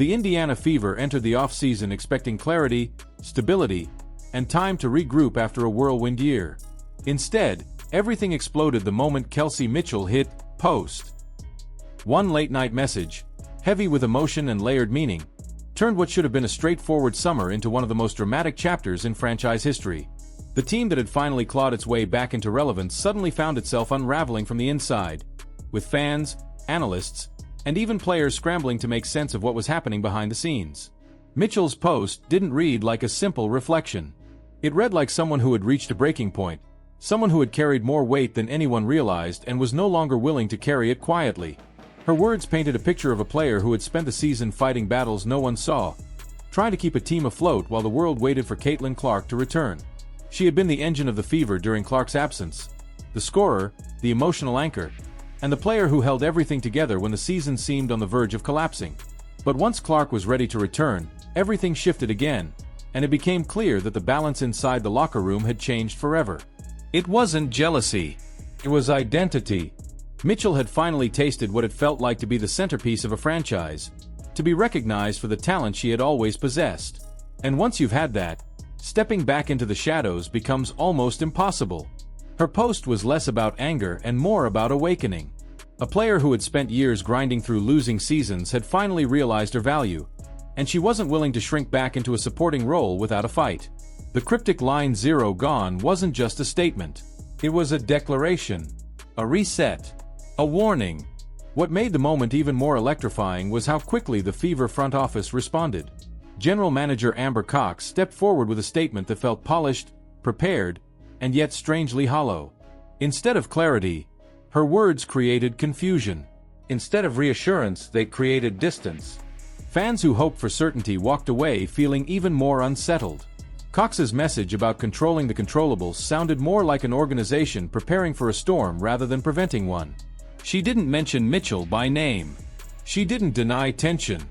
The Indiana Fever entered the offseason expecting clarity, stability, and time to regroup after a whirlwind year. Instead, everything exploded the moment Kelsey Mitchell hit post. One late-night message, heavy with emotion and layered meaning, turned what should have been a straightforward summer into one of the most dramatic chapters in franchise history. The team that had finally clawed its way back into relevance suddenly found itself unraveling from the inside, with fans, analysts, and even players scrambling to make sense of what was happening behind the scenes. Mitchell's post didn't read like a simple reflection. It read like someone who had reached a breaking point, someone who had carried more weight than anyone realized and was no longer willing to carry it quietly. Her words painted a picture of a player who had spent the season fighting battles no one saw, trying to keep a team afloat while the world waited for Caitlin Clark to return. She had been the engine of the Fever during Clark's absence, the scorer, the emotional anchor, and the player who held everything together when the season seemed on the verge of collapsing. But once Clark was ready to return, everything shifted again, and it became clear that the balance inside the locker room had changed forever. It wasn't jealousy. It was identity. Mitchell had finally tasted what it felt like to be the centerpiece of a franchise, to be recognized for the talent she had always possessed. And once you've had that, stepping back into the shadows becomes almost impossible. Her post was less about anger and more about awakening. A player who had spent years grinding through losing seasons had finally realized her value, and she wasn't willing to shrink back into a supporting role without a fight. The cryptic line "0 gone" wasn't just a statement. It was a declaration, a reset, a warning. What made the moment even more electrifying was how quickly the Fever front office responded. General Manager Amber Cox stepped forward with a statement that felt polished, prepared, and yet strangely hollow. Instead of clarity, her words created confusion. Instead of reassurance, they created distance. Fans who hoped for certainty walked away feeling even more unsettled. Cox's message about controlling the controllables sounded more like an organization preparing for a storm rather than preventing one. She didn't mention Mitchell by name. She didn't deny tension.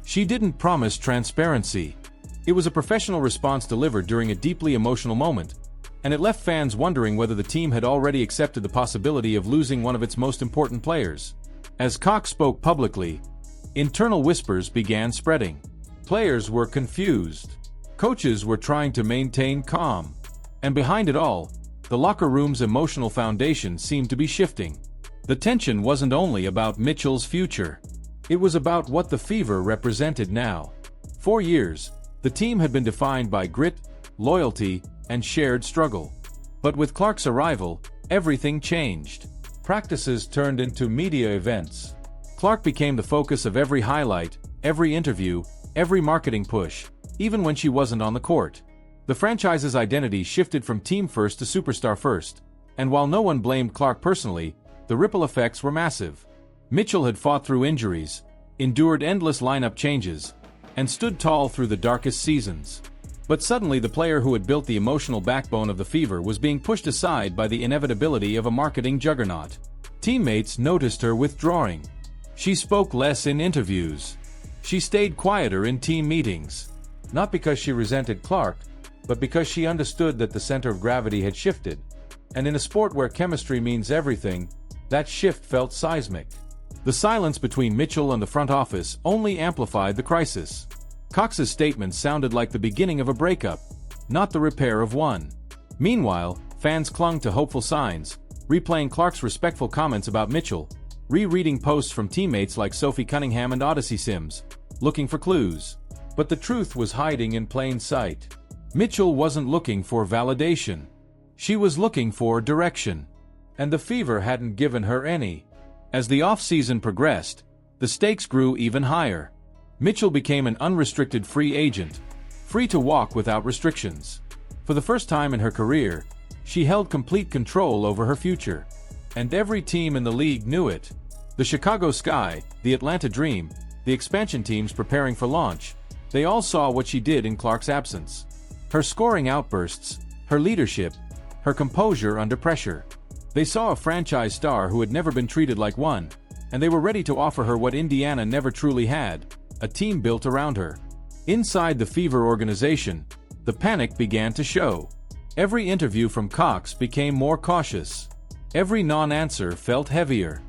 She didn't promise transparency. It was a professional response delivered during a deeply emotional moment, and it left fans wondering whether the team had already accepted the possibility of losing one of its most important players. As Cox spoke publicly, internal whispers began spreading. Players were confused. Coaches were trying to maintain calm. And behind it all, the locker room's emotional foundation seemed to be shifting. The tension wasn't only about Mitchell's future. It was about what the Fever represented now. For years, the team had been defined by grit, loyalty, and shared struggle. But with Clark's arrival, everything changed. Practices turned into media events. Clark became the focus of every highlight, every interview, every marketing push, even when she wasn't on the court. The franchise's identity shifted from team first to superstar first, and while no one blamed Clark personally, the ripple effects were massive. Mitchell had fought through injuries, endured endless lineup changes, and stood tall through the darkest seasons. But suddenly the player who had built the emotional backbone of the Fever was being pushed aside by the inevitability of a marketing juggernaut. Teammates noticed her withdrawing. She spoke less in interviews. She stayed quieter in team meetings. Not because she resented Clark, but because she understood that the center of gravity had shifted. And in a sport where chemistry means everything, that shift felt seismic. The silence between Mitchell and the front office only amplified the crisis. Cox's statement sounded like the beginning of a breakup, not the repair of one. Meanwhile, fans clung to hopeful signs, replaying Clark's respectful comments about Mitchell, rereading posts from teammates like Sophie Cunningham and Odyssey Sims, looking for clues. But the truth was hiding in plain sight. Mitchell wasn't looking for validation. She was looking for direction. And the Fever hadn't given her any. As the offseason progressed, the stakes grew even higher. Mitchell became an unrestricted free agent, free to walk without restrictions. For the first time in her career, she held complete control over her future. And every team in the league knew it. The Chicago Sky, the Atlanta Dream, the expansion teams preparing for launch, they all saw what she did in Clark's absence. Her scoring outbursts, her leadership, her composure under pressure. They saw a franchise star who had never been treated like one, and they were ready to offer her what Indiana never truly had, a team built around her. Inside the Fever organization, the panic began to show. Every interview from Cox became more cautious. Every non-answer felt heavier.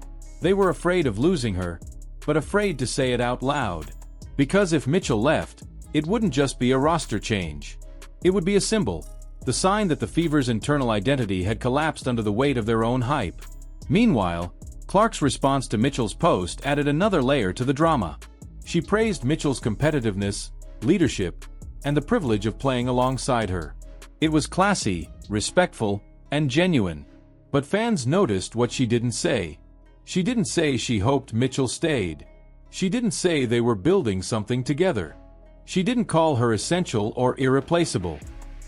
They were afraid of losing her, but afraid to say it out loud. Because if Mitchell left, it wouldn't just be a roster change. It would be a symbol, the sign that the Fever's internal identity had collapsed under the weight of their own hype. Meanwhile, Clark's response to Mitchell's post added another layer to the drama. She praised Mitchell's competitiveness, leadership, and the privilege of playing alongside her. It was classy, respectful, and genuine. But fans noticed what she didn't say. She didn't say she hoped Mitchell stayed. She didn't say they were building something together. She didn't call her essential or irreplaceable.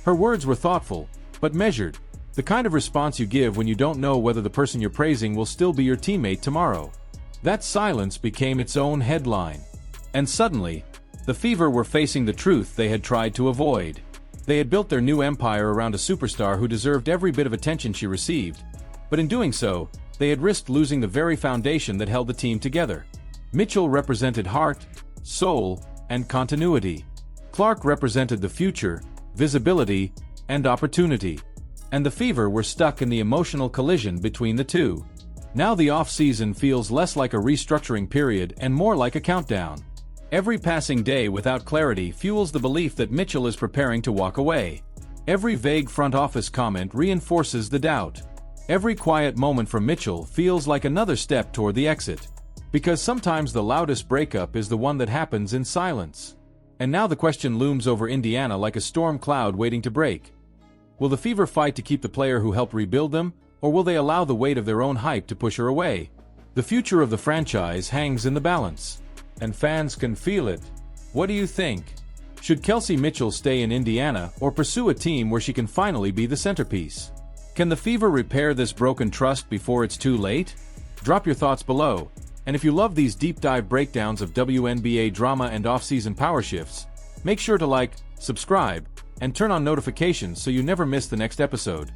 Her words were thoughtful, but measured, the kind of response you give when you don't know whether the person you're praising will still be your teammate tomorrow. That silence became its own headline. And suddenly, the Fever were facing the truth they had tried to avoid. They had built their new empire around a superstar who deserved every bit of attention she received, but in doing so, they had risked losing the very foundation that held the team together. Mitchell represented heart, soul, and continuity. Clark represented the future, visibility, and opportunity. And the Fever were stuck in the emotional collision between the two. Now the off-season feels less like a restructuring period and more like a countdown. Every passing day without clarity fuels the belief that Mitchell is preparing to walk away. Every vague front office comment reinforces the doubt. Every quiet moment from Mitchell feels like another step toward the exit. Because sometimes the loudest breakup is the one that happens in silence. And now the question looms over Indiana like a storm cloud waiting to break. Will the Fever fight to keep the player who helped rebuild them, or will they allow the weight of their own hype to push her away? The future of the franchise hangs in the balance. And fans can feel it. What do you think? Should Kelsey Mitchell stay in Indiana or pursue a team where she can finally be the centerpiece? Can the Fever repair this broken trust before it's too late? Drop your thoughts below. And if you love these deep dive breakdowns of WNBA drama and off-season power shifts, make sure to like, subscribe, and turn on notifications so you never miss the next episode.